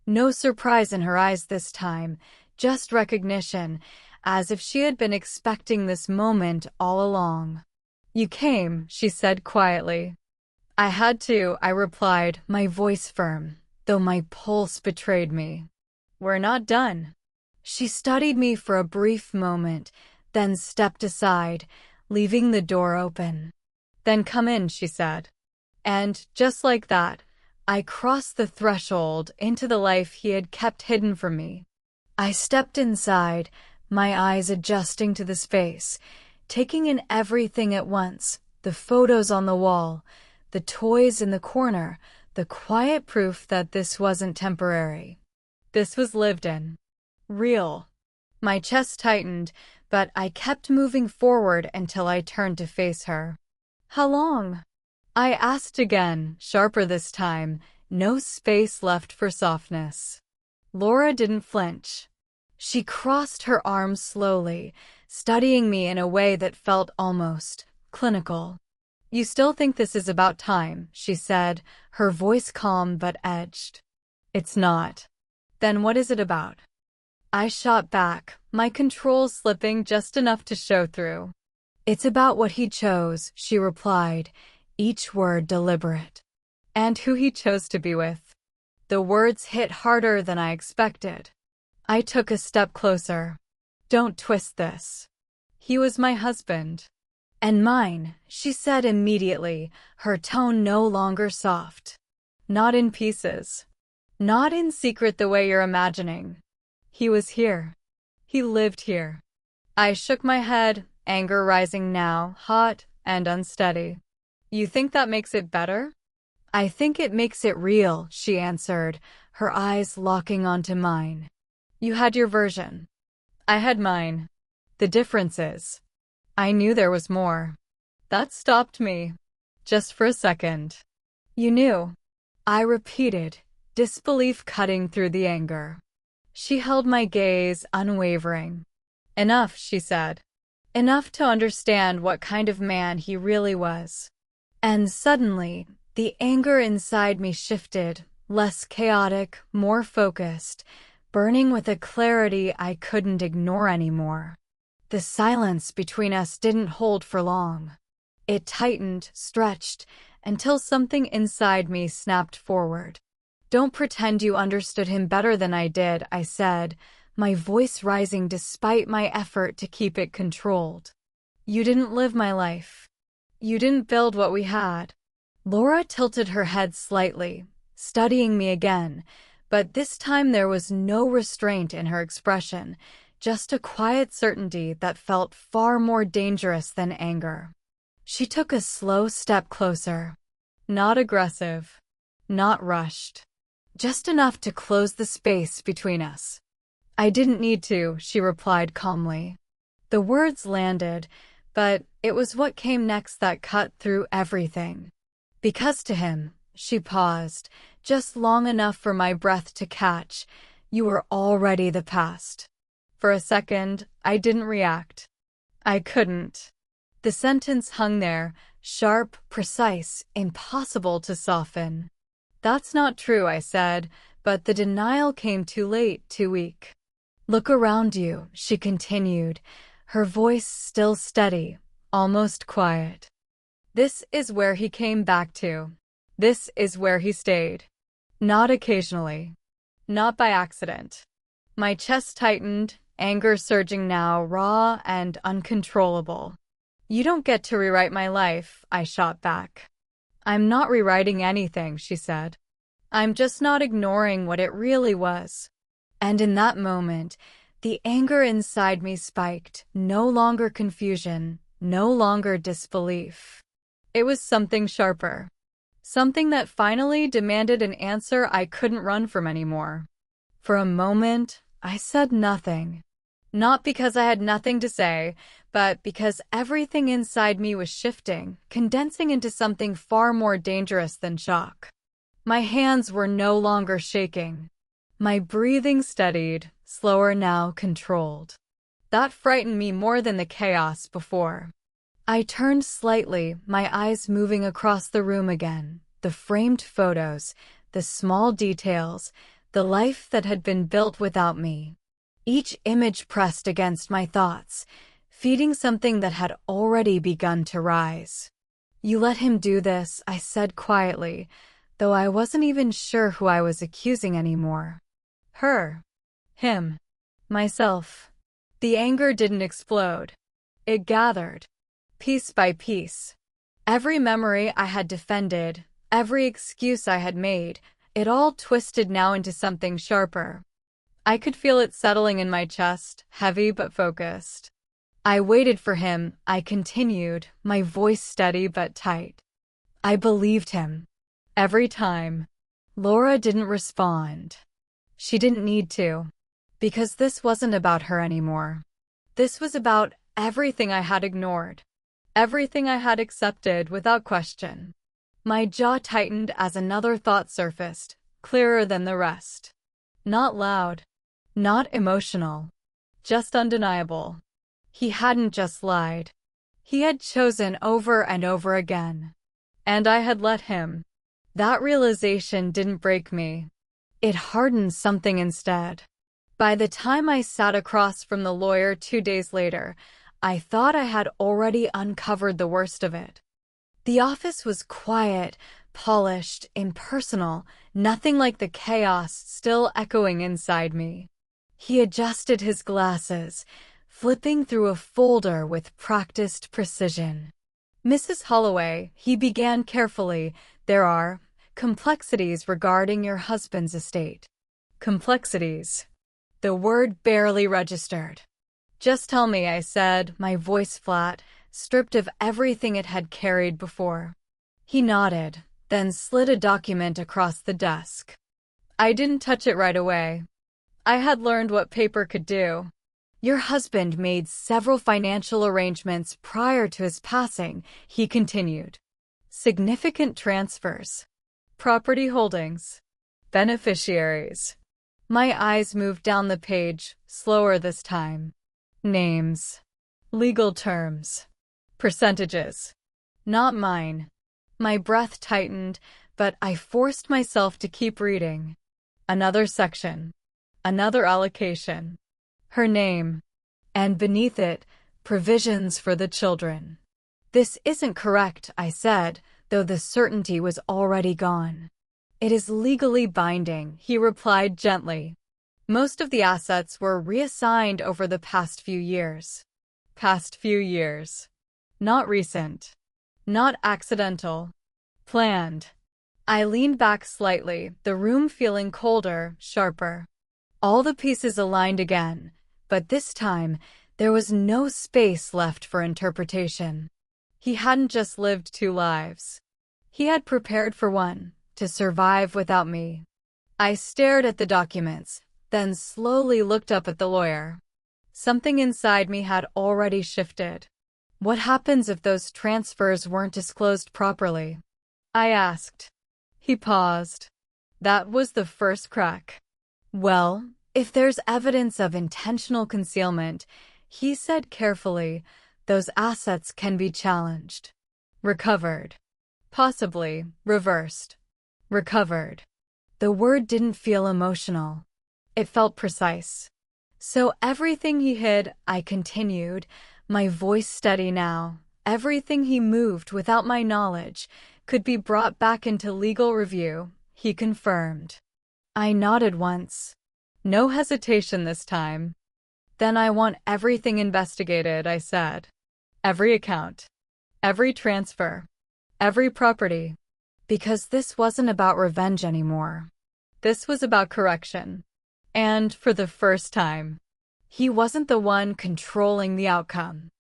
No surprise in her eyes this time, just recognition, as if she had been expecting this moment all along. "You came," she said quietly. "I had to," I replied, my voice firm, though my pulse betrayed me. "We're not done." She studied me for a brief moment, then stepped aside, leaving the door open. "Then come in," she said. And, just like that, I crossed the threshold into the life he had kept hidden from me. I stepped inside, my eyes adjusting to the space, taking in everything at once, the photos on the wall, the toys in the corner, the quiet proof that this wasn't temporary. This was lived in. Real. My chest tightened, but I kept moving forward until I turned to face her. "How long?" I asked again, sharper this time, no space left for softness. Laura didn't flinch. She crossed her arms slowly, studying me in a way that felt almost clinical. "You still think this is about time," she said, her voice calm but edged. "It's not." "Then what is it about?" I shot back, my control slipping just enough to show through. "It's about what he chose," she replied, each word deliberate. "And who he chose to be with." The words hit harder than I expected. I took a step closer. "Don't twist this. He was my husband." "And mine," she said immediately, her tone no longer soft. "Not in pieces. Not in secret the way you're imagining. He was here. He lived here." I shook my head, anger rising now, hot and unsteady. "You think that makes it better?" "I think it makes it real," she answered, her eyes locking onto mine. "You had your version. I had mine. The difference is, I knew there was more." That stopped me. Just for a second. "You knew?" I repeated, disbelief cutting through the anger. She held my gaze, unwavering. "Enough," she said. "Enough to understand what kind of man he really was." And suddenly, the anger inside me shifted, less chaotic, more focused, burning with a clarity I couldn't ignore anymore. The silence between us didn't hold for long. It tightened, stretched, until something inside me snapped forward. "Don't pretend you understood him better than I did," I said, my voice rising despite my effort to keep it controlled. "You didn't live my life. You didn't build what we had." Laura tilted her head slightly, studying me again, but this time there was no restraint in her expression, just a quiet certainty that felt far more dangerous than anger. She took a slow step closer. Not aggressive. Not rushed. just enough to close the space between us. I didn't need to, she replied calmly. The words landed, but it was what came next that cut through everything. Because to him, she paused, just long enough for my breath to catch, you were already the past. For a second, I didn't react. I couldn't. The sentence hung there, sharp, precise, impossible to soften. That's not true, I said, but the denial came too late, too weak. Look around you, she continued, her voice still steady, almost quiet. This is where he came back to. This is where he stayed. Not occasionally. Not by accident. My chest tightened, anger surging now, raw and uncontrollable. You don't get to rewrite my life, I shot back. I'm not rewriting anything, she said. I'm just not ignoring what it really was. And in that moment, the anger inside me spiked, no longer confusion, no longer disbelief. It was something sharper. Something that finally demanded an answer I couldn't run from anymore. For a moment, I said nothing. Not because I had nothing to say, but because everything inside me was shifting, condensing into something far more dangerous than shock. My hands were no longer shaking. My breathing steadied, slower now, controlled. That frightened me more than the chaos before. I turned slightly, my eyes moving across the room again, the framed photos, the small details, the life that had been built without me. Each image pressed against my thoughts, feeding something that had already begun to rise. You let him do this, I said quietly, though I wasn't even sure who I was accusing anymore. Her. Him. Myself. The anger didn't explode. It gathered. Piece by piece. Every memory I had defended, every excuse I had made, it all twisted now into something sharper. I could feel it settling in my chest, heavy but focused. I waited for him, I continued, my voice steady but tight. I believed him. Every time. Laura didn't respond. She didn't need to. Because this wasn't about her anymore. This was about everything I had ignored. Everything I had accepted without question. My jaw tightened as another thought surfaced, clearer than the rest. Not loud. Not emotional. Just undeniable. He hadn't just lied. He had chosen over and over again. And I had let him. That realization didn't break me. It hardened something instead. By the time I sat across from the lawyer 2 days later, I thought I had already uncovered the worst of it. The office was quiet, polished, impersonal, nothing like the chaos still echoing inside me. He adjusted his glasses, flipping through a folder with practiced precision. Mrs. Holloway, he began carefully, there are complexities regarding your husband's estate. Complexities. The word barely registered. Just tell me, I said, my voice flat, stripped of everything it had carried before. He nodded, then slid a document across the desk. I didn't touch it right away. I had learned what paper could do. Your husband made several financial arrangements prior to his passing, he continued. Significant transfers. Property holdings. Beneficiaries. My eyes moved down the page, slower this time. Names. Legal terms. Percentages. Not mine. My breath tightened, but I forced myself to keep reading. Another section. Another allocation. Her name. And beneath it, provisions for the children. This isn't correct, I said, though the certainty was already gone. It is legally binding, he replied gently. Most of the assets were reassigned over the past few years. Past few years. Not recent. Not accidental. Planned. I leaned back slightly, the room feeling colder, sharper. All the pieces aligned again, but this time, there was no space left for interpretation. He hadn't just lived 2 lives. He had prepared for one, to survive without me. I stared at the documents, then slowly looked up at the lawyer. Something inside me had already shifted. What happens if those transfers weren't disclosed properly? I asked. He paused. That was the first crack. Well, if there's evidence of intentional concealment, he said carefully, those assets can be challenged. Recovered. Possibly reversed. Recovered. The word didn't feel emotional. It felt precise. So everything he hid, I continued, my voice steady now, everything he moved without my knowledge could be brought back into legal review, he confirmed. I nodded once. No hesitation this time. Then I want everything investigated, I said. Every account. Every transfer. Every property. Because this wasn't about revenge anymore. This was about correction. And for the first time, he wasn't the one controlling the outcome.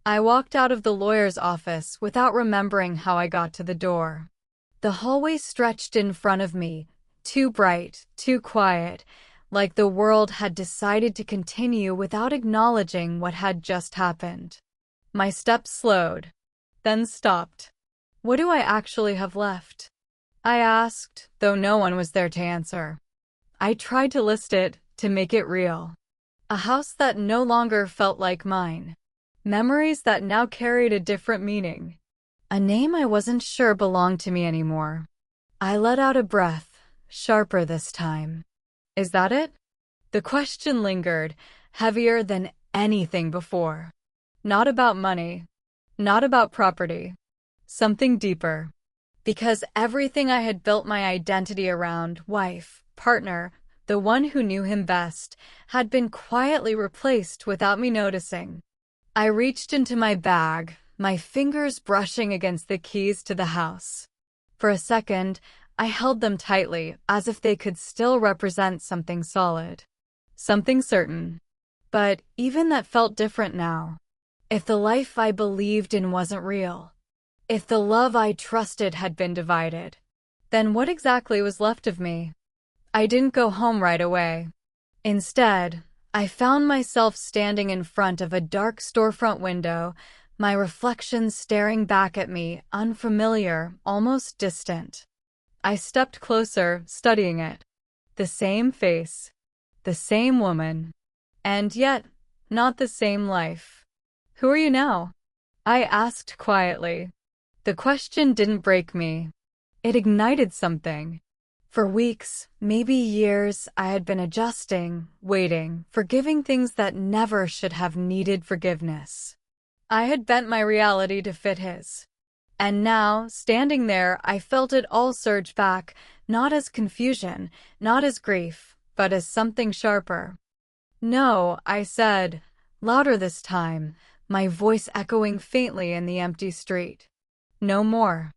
I walked out of the lawyer's office without remembering how I got to the door. The hallway stretched in front of me, too bright, too quiet, like the world had decided to continue without acknowledging what had just happened. My steps slowed, then stopped. What do I actually have left? I asked, though no one was there to answer. I tried to list it, to make it real. A house that no longer felt like mine. Memories that now carried a different meaning. A name I wasn't sure belonged to me anymore. I let out a breath, sharper this time. Is that it? The question lingered, heavier than anything before. Not about money. Not about property. Something deeper. Because everything I had built my identity around, wife, partner, the one who knew him best, had been quietly replaced without me noticing. I reached into my bag, my fingers brushing against the keys to the house. For a second, I held them tightly, as if they could still represent something solid. Something certain. But even that felt different now. If the life I believed in wasn't real, if the love I trusted had been divided, then what exactly was left of me? I didn't go home right away. Instead, I found myself standing in front of a dark storefront window, my reflection staring back at me, unfamiliar, almost distant. I stepped closer, studying it. The same face, the same woman, and yet, not the same life. Who are you now? I asked quietly. The question didn't break me. It ignited something. For weeks, maybe years, I had been adjusting, waiting, forgiving things that never should have needed forgiveness. I had bent my reality to fit his. And now, standing there, I felt it all surge back, not as confusion, not as grief, but as something sharper. No, I said, louder this time, my voice echoing faintly in the empty street. No more.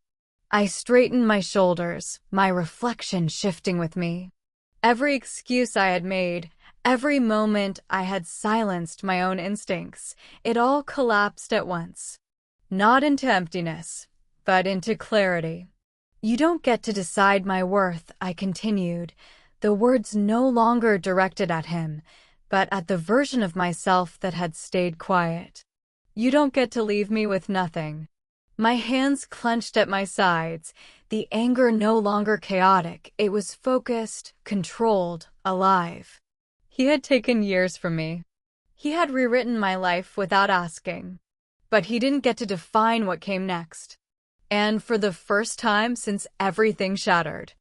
I straightened my shoulders, my reflection shifting with me. Every excuse I had made, every moment I had silenced my own instincts, it all collapsed at once. Not into emptiness, but into clarity. You don't get to decide my worth, I continued, the words no longer directed at him, but at the version of myself that had stayed quiet. You don't get to leave me with nothing. My hands clenched at my sides, the anger no longer chaotic, it was focused, controlled, alive. He had taken years from me. He had rewritten my life without asking. But he didn't get to define what came next. And for the first time since everything shattered,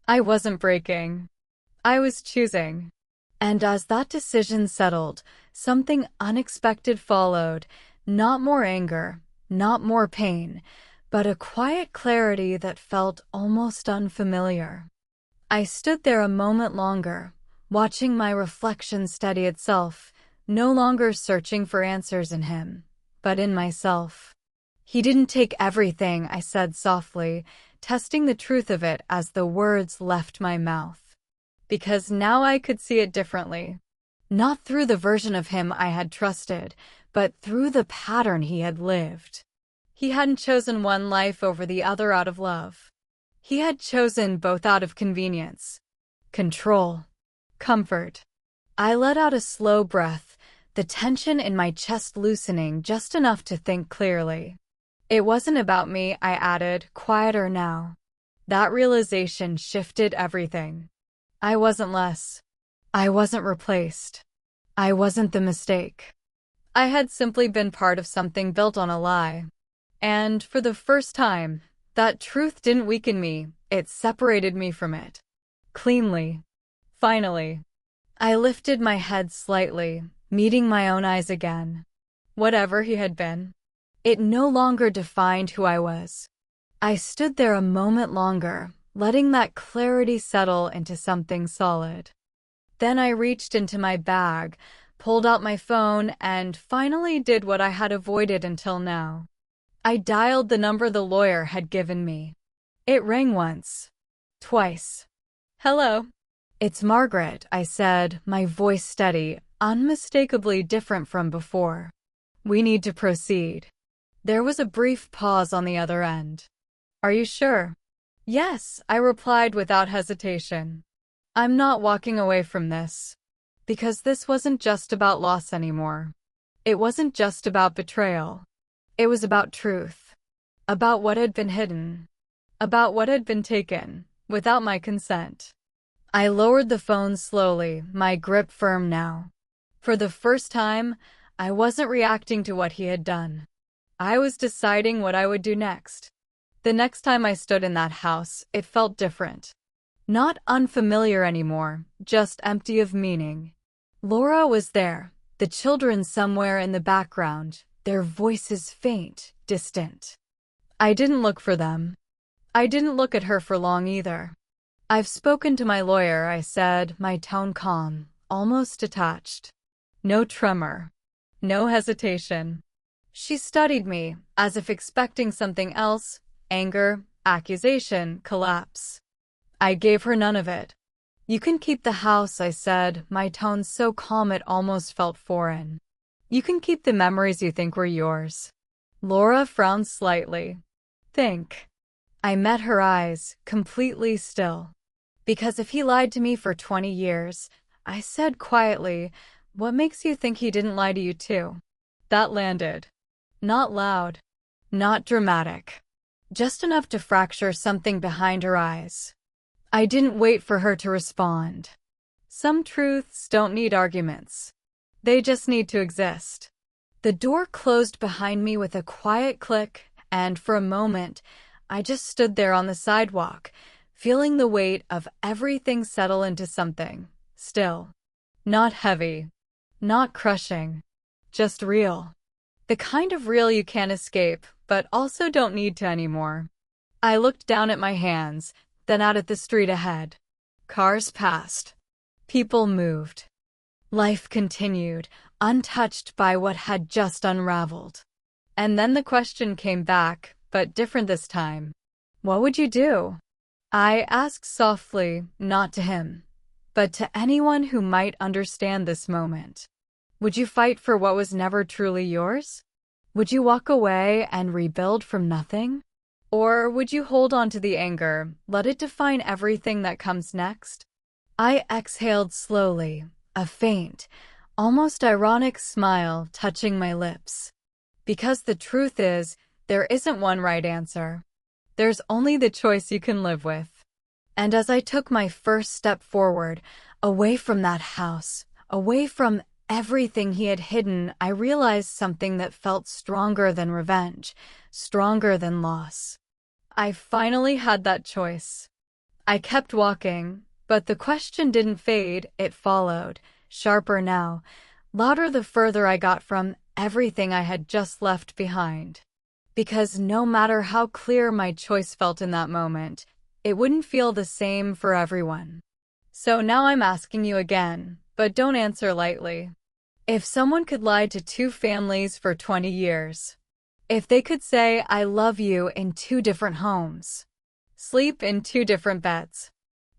I wasn't breaking. I was choosing. And as that decision settled, something unexpected followed, not more anger, not more pain, but a quiet clarity that felt almost unfamiliar. I stood there a moment longer, watching my reflection steady itself, no longer searching for answers in him, but in myself. He didn't take everything, I said softly, testing the truth of it as the words left my mouth. Because now I could see it differently. Not through the version of him I had trusted, but through the pattern he had lived. He hadn't chosen one life over the other out of love. He had chosen both out of convenience. control, comfort. I let out a slow breath, the tension in my chest loosening just enough to think clearly. It wasn't about me, I added, quieter now. That realization shifted everything. I wasn't less. I wasn't replaced. I wasn't the mistake. I had simply been part of something built on a lie. And for the first time, that truth didn't weaken me, it separated me from it. Cleanly. Finally. I lifted my head slightly, meeting my own eyes again. Whatever he had been, it no longer defined who I was. I stood there a moment longer, letting that clarity settle into something solid. Then I reached into my bag, pulled out my phone, and finally did what I had avoided until now. I dialed the number the lawyer had given me. It rang once. Twice. Hello. It's Margaret, I said, my voice steady, unmistakably different from before. We need to proceed. There was a brief pause on the other end. Are you sure? Yes, I replied without hesitation. I'm not walking away from this. Because this wasn't just about loss anymore. It wasn't just about betrayal. It was about truth. About what had been hidden. About what had been taken, without my consent. I lowered the phone slowly, my grip firm now. For the first time, I wasn't reacting to what he had done. I was deciding what I would do next. The next time I stood in that house, it felt different. Not unfamiliar anymore, just empty of meaning. Laura was there, the children somewhere in the background, their voices faint, distant. I didn't look for them. I didn't look at her for long either. I've spoken to my lawyer, I said, my tone calm, almost detached. No tremor. No hesitation. She studied me, as if expecting something else, anger, accusation, collapse. I gave her none of it. You can keep the house, I said, my tone so calm it almost felt foreign. You can keep the memories you think were yours. Laura frowned slightly. Think. I met her eyes, completely still. Because if he lied to me for 20 years, I said quietly, what makes you think he didn't lie to you too? That landed. Not loud. Not dramatic. Just enough to fracture something behind her eyes. I didn't wait for her to respond. Some truths don't need arguments. They just need to exist. The door closed behind me with a quiet click, and for a moment, I just stood there on the sidewalk, feeling the weight of everything settle into something, still. Not heavy. Not crushing. Just real. The kind of real you can't escape, but also don't need to anymore. I looked down at my hands, then out at the street ahead. Cars passed. People moved. Life continued, untouched by what had just unraveled. And then the question came back, but different this time. What would you do? I asked softly, not to him, but to anyone who might understand this moment. Would you fight for what was never truly yours? Would you walk away and rebuild from nothing? Or would you hold on to the anger, let it define everything that comes next? I exhaled slowly, a faint, almost ironic smile touching my lips. Because the truth is, there isn't one right answer. There's only the choice you can live with. And as I took my first step forward, away from that house, away from everything he had hidden, I realized something that felt stronger than revenge, stronger than loss. I finally had that choice. I kept walking, but the question didn't fade, it followed, sharper now, louder the further I got from everything I had just left behind. Because no matter how clear my choice felt in that moment, it wouldn't feel the same for everyone. So now I'm asking you again, but don't answer lightly. If someone could lie to two families for 20 years, if they could say, I love you in two different homes, sleep in two different beds,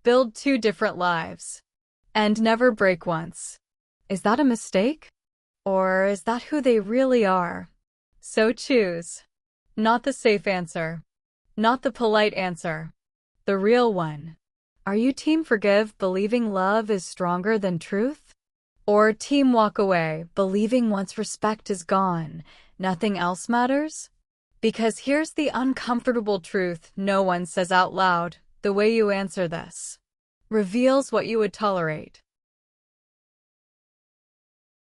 build two different lives, and never break once, is that a mistake? Or is that who they really are? So choose. Not the safe answer. Not the polite answer. The real one. Are you team forgive, believing love is stronger than truth? Or team walk away, believing once respect is gone, nothing else matters? Because here's the uncomfortable truth no one says out loud: the way you answer this reveals what you would tolerate.